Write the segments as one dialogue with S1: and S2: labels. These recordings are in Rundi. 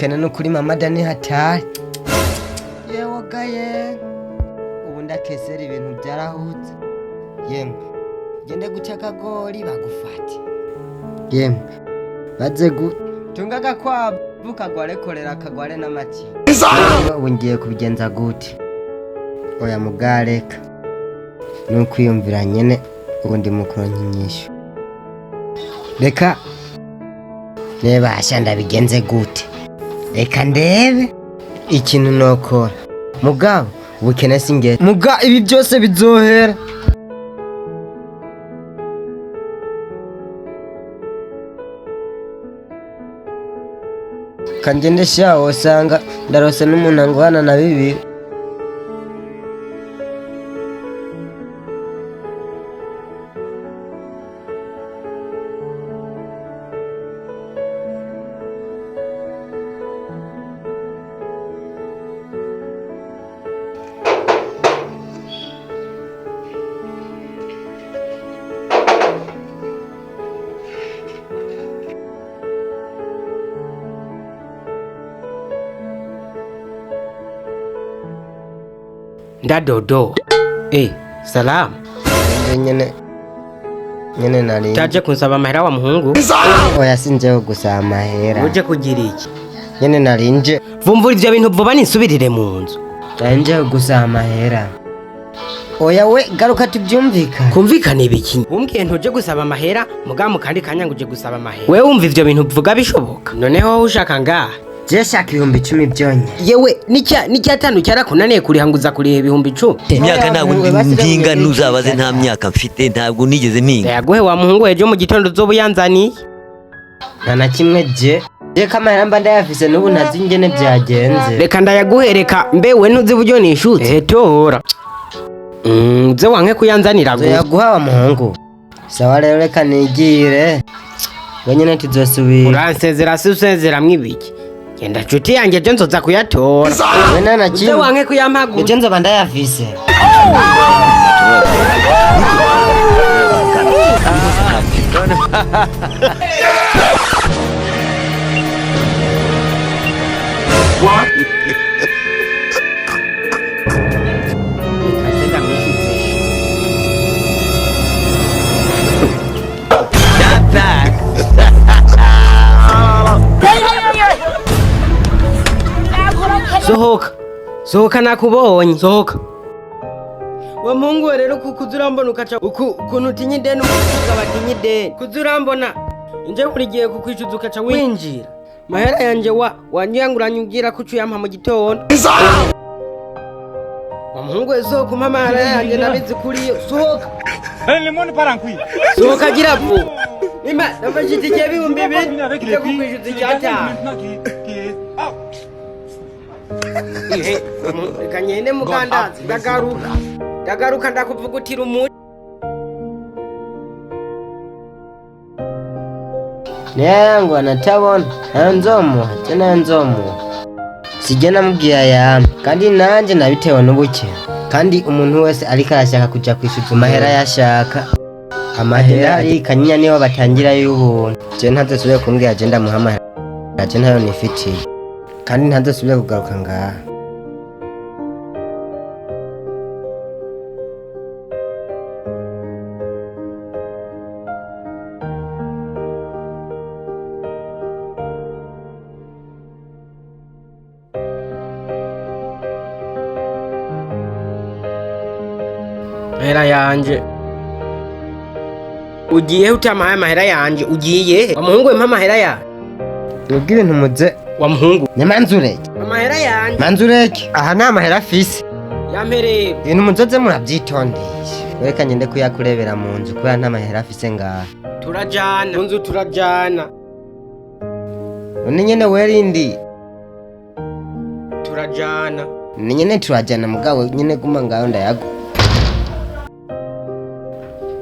S1: ubukene n'ukuri mama Dani hatari yewe gaye ubu ndakesera ibintu byarahutse yemwe gende guca akagori bagufate yemwe baze tunga agakwavu kagwarekorera kagware n'amati ubu ngiye kubigenza gute oya mugareka n'ukwiyumvira nyene ubu ndi mukuronka inyishu reka nebasha ndabigenze gute reka ndebe ikintu nokora mugabo ubukene singe muga ibi byose bizohera kangende shawo usanga ndarose n'umuntu angwana na bibi
S2: Ndadodo. Salamu.
S1: Nyene nari.
S2: Taje kunsaba amahera wa muhungu?
S1: Oya sinjeho gusaba amahera.
S2: Uje kugira iki?
S1: Nyene nari nje.
S2: Vumvura ivyo bintu vuba ninsubirire mu nzu.
S1: Nje gusaba amahera. Oya we garuka tubyumvika.
S2: Kumvikana ibiki? Umbwiye ntuje gusaba amahera, mugamu kandi kanyanguje gusaba amahera. Wewe wumva ivyo bintu vuga bishoboka? Noneho ushaka ngaha?
S1: Jeshaka 10,000 byonye.
S2: Yewe nicyatanu cyarakunaniye kurihanguza kuri 10,000.
S3: Imyaka ntabwo ndinga nuzabaze nta myaka mfite ntabwo nigeze ninga.
S2: Yaguhe wa muhungu ejo mu gitondo zobu yanzaniye.
S1: Nta kimwe je kamera mba ndayafise n'ubu ntazi ingene byagenze.
S2: Reka ndayaguhereka mbewe ntuzi buryo nishutse. Tora. Ze wanke kuyanzanira go.
S1: Yaguha wa muhungu. Sawa rero reka nigire. Wenyene tuzosubira.
S2: Uransezera susezera mwibiki. Genda nshuti yanjye je nzoza kuyatora.
S1: Wena na kimwe.
S2: Ze wanke kuyampagura.
S1: Je nzoba ndayafise.
S2: Sohoka nakubonye sohoka. Wa muhungu rero kukuzurambona ukaca ukuntu utinyide n'umuvuga batinyide kuzurambona nje kurigiye kukwicuza ukaca winjira mahera yanje wanyanguranye ugira kucu yampa mu gitondo. Wa muhungu sohoka mahera yanje nabizi kuri sohoka.
S4: Lemon parankwi.
S2: Sohoka gira pu. Nimba nafashitike bihumbi bibiri kukwicuza icyata. Kanyende mugandazi ndagaruka ndakuvugutira umuntu
S1: yangu anatabona nzomu sije namubwiye yama kandi nanje nabitewe n'ubuke kandi umuntu wese ariko arashaka kuja kwishuza amahera yashaka amahera ari kanyinya niho batangira y'ubuntu je ntazosubire kumbwira je ndamuha amahera je ntayo nifitiye kandi ntazosubire kugaruka ngaha.
S2: mahera yanje ugiye utamaye amahera yanje ugiye wa muhungu wempa amahera yanje
S1: ubwo ibintu muze
S2: wa muhungu
S1: ni manzureke
S2: amahera yanje
S1: manzureke aha ni amahera afise
S2: yampereye
S1: ibintu muzoze murabyitondeye reka ngende kuyakurebera mu nzu kubera nta mahera afise ngaha
S2: turajana mu nzu turajana
S1: none nyene werindi
S2: turajana
S1: ni nyene turajana mugabo nyene guma ngaho ndayago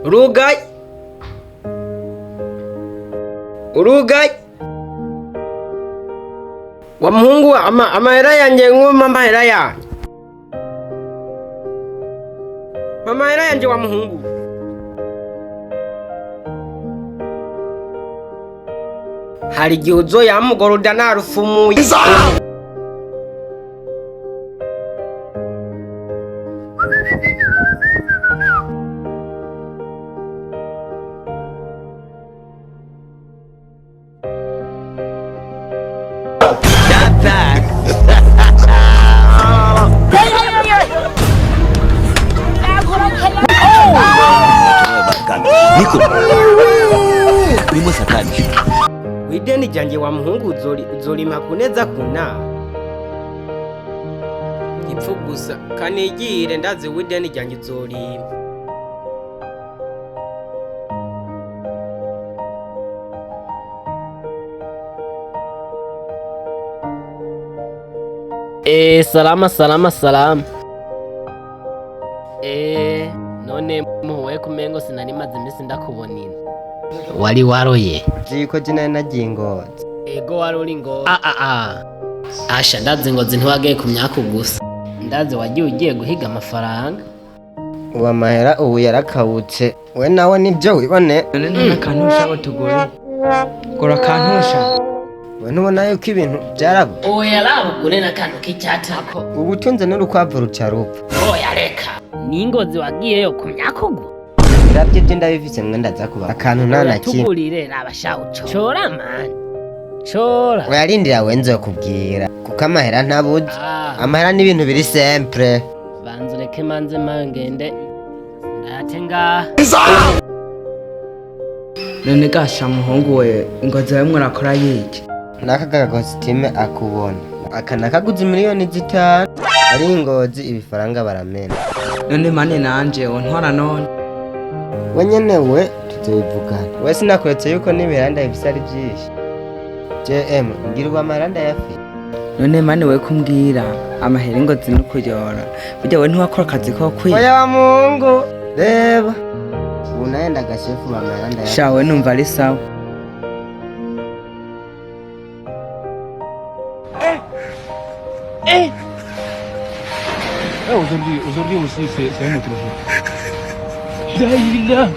S2: urugai wa muhungu amahera yanjye nguma amahera yanjye amahera yanjye wa muhungu hari igihe uzoyamugoroda narufumuye.
S3: Niko urimo satani.
S2: Wideni ryanje wa muhungu uzorima kuneza kuna ipfu gusa kanigire ndazi wideni ryanje uzorima.
S5: Salama. None muhuye kumengo sinari maze imisi ndakubonina. Wari waroye?
S1: Ziko jina nagiye Ngozi.
S5: Ego waruri Ngozi. Asha ndazi Ngozi ntiwagiye ku myaka gusa. Ndazi wagiye ugiye guhiga amafaranga.
S1: Uwa mahera ubu yarakawutse. We nawe nibyo wibone.
S6: None ntakantusha batugore. Gora kantusha.
S1: We nubona yuko ibintu byarabu.
S5: Oya yarabugure nakantu k'icyatako.
S1: Ubutunze n'urukwavu rucarupfa.
S5: Oya reka. Ni Ngozi wagiyeyo ku myaka gusa.
S1: Ndabye byo ndabifise mwenda zakuba. Akantu nta na kimwe.
S5: Tugurire nabashaho chora man. Chora.
S1: Uyarindira wenze kubwira. Kuko amahera ntabuze. Amahera ni ibintu biri simple.
S5: Banzureke manze mangende. Ndatenga.
S6: None gasha muhungu we Ngozi we murakora yiki?
S1: Naka costume akubona. Akana kaguze miliyoni 5. Ari Ngozi ibifaranga baramena.
S6: None mane nanje ontwara none.
S1: Wenyene we tuzobivugana. We sinakwetse yuko nibiranda ibisari byinshi. JM ngirwa amaranda yafi.
S6: None mane we kumbwira amahera Ngozi no kujora. Burya we ntiwakora akazi ko kwi.
S1: Oya wa Mungu. Reba. Unaenda gashefu wa amaranda yafi.
S6: Shawe numva ari sawa.
S4: Aujourd'hui aussi c'est un autre jour. Daila.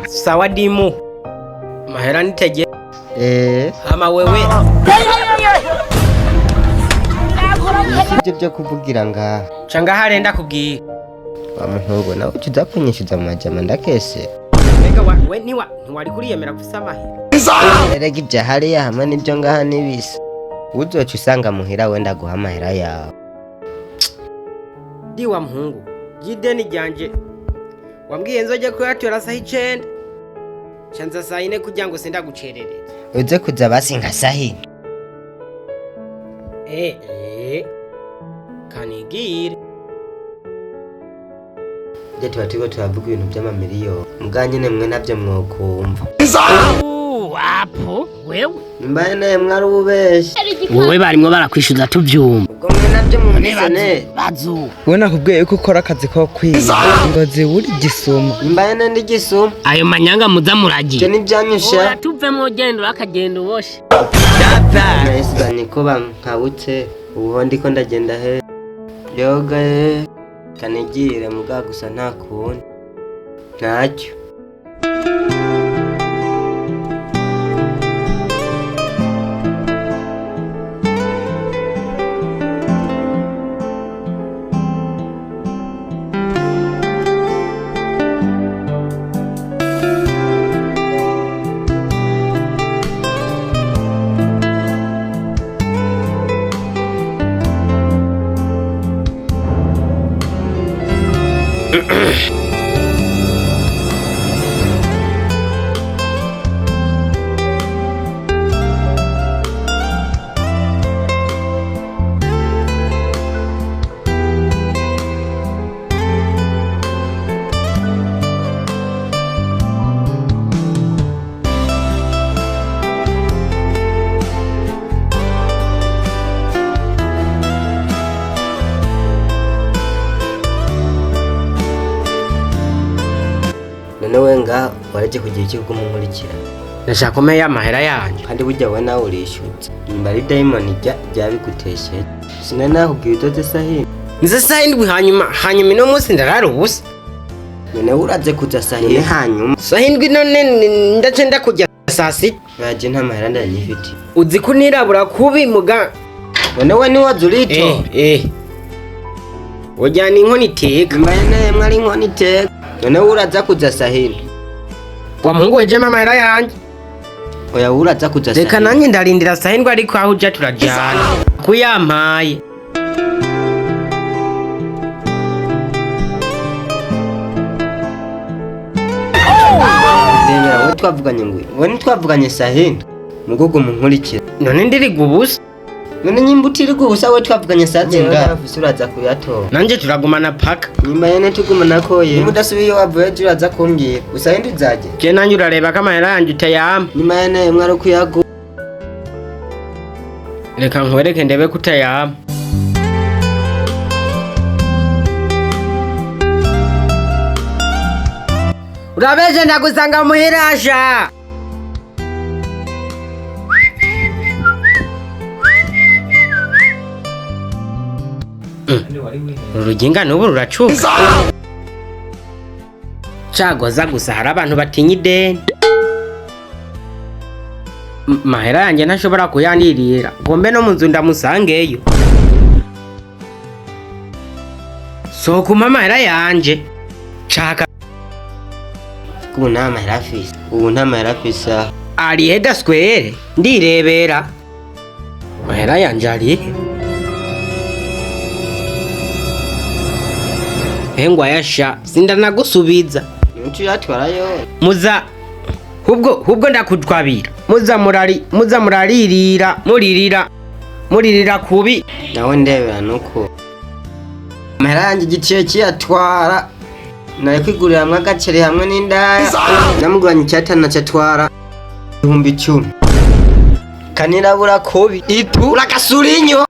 S2: Sawa dimu. Mahera nitege. Ama wewe.
S1: Ibyo byo kuvugira ngaha.
S2: Canga harenda kubwira.
S1: Wa Mungu nawe tuzakunyishuza mu majama ndakese.
S2: Mbega we ntiwari kuriyemera gufisa amahera.
S1: Erega ibyo hariya hamwe n'ibyo ngaha n'ibisi. Uzoca usanga muhira wenda guha amahera yawe.
S2: Di wa muhungu jideni ryanje wambwiye nzoje kuyatora saa 9 chanza saa 4 kugira ngo senda gucerereza.
S1: Uze kuza basi nka sahi.
S2: Kanigire
S1: Je tuba turavuga ibintu by'amamiliyoni. Mbwa nyine mwe nabyo mwokumva.
S5: Wapo wewe
S1: Mbaye naye mwari ubeshi.
S5: wowe barimwo barakwishyuza tubyumva.
S1: Ubwo mwe nabyo mwumvise
S5: bazu
S6: We nakubwiye yuko ukora akazi ko kwi. Ngozi uri gisuma.
S1: Mbaye ndi gisuma.
S5: ayo manyanga muza
S1: Je
S5: muragiye.
S1: nibyanyusha.
S5: Tuvemo gendo akagenda uboshe.
S1: Nahise niko bankabutse. Ubu ndiko ndagenda he. Yoga he. Kanigire muga gusa nta kundi. Ntacyo. None wenga waraje kugira iki kumumurikira.
S2: Ndashaka kumenya amahera yanjye.
S1: Kandi burya we nawe urishutse. Imbari diamond byabiguteshe. Sinana kubwira utoze sahi.
S2: Nze saa 7 hanyuma ino munsi ndarara ubusa.
S1: None uraze kuza sahi hanyuma.
S2: Saa 7 none ndace ndakujya saa sita
S1: Baje nta mahera ndanyifite.
S2: uzi ko nirabura kubi muga
S1: None we ni wazulito.
S2: ujyana inkono iteka
S1: Mbene mwari nkoni teka. None uraza kuza sahino.
S2: wa muhungu wejema amahera yanjye
S1: Oya uraza kuza
S2: reka
S1: sahino.
S2: nanjye ndarindira sahindwa ariko aho ujya turajyana kuyampaye
S1: Ndemera we twavuganye ngwe. We ntitwavuganye sahino. Mugogo munkurikira.
S2: none ndiriga ubusa
S1: None nyimba utiriga ubusa we twavuganye sazinga. Uraza kuyatora.
S2: nanjye turagumana paka
S1: Nyimba yene tugumana koye. Nyimba udasubiye wavuye uraza kumbwira. Gusa hindi uzaje.
S2: je nanjye urareba ko amahera yanjye utayampa
S1: Nyimba yene mwari kuyago.
S2: reka nkwereke ndebe ko utayampa urabeje ndagusanga muhirasha uruginga n'ubu ruracuka cagoza gusa hari abantu batinya ideni mahera yanjye ntashobora kuyandirira ngo mbe no mu nzu ndamusangeyo sokuma amahera yanjye nshaka
S1: Ubu nta mahera afise. Ubu nta mahera afise.
S2: arihe daswere ndirebera mahera yanjye arihe hengwa yasha sindanagusubiza
S1: Nimutu yatwarayo.
S2: muza hubwo ndakutwabira muza muririra kubi
S1: Nawe ndebera nuko. Mahera yanjye igiciye kiyatwara. Nari kwiguriramwe agaceri hamwe n'indaya. Namuguranye icyatanu cyatwara 10,000. Kanirabura kubi. Itu urakasurinyo.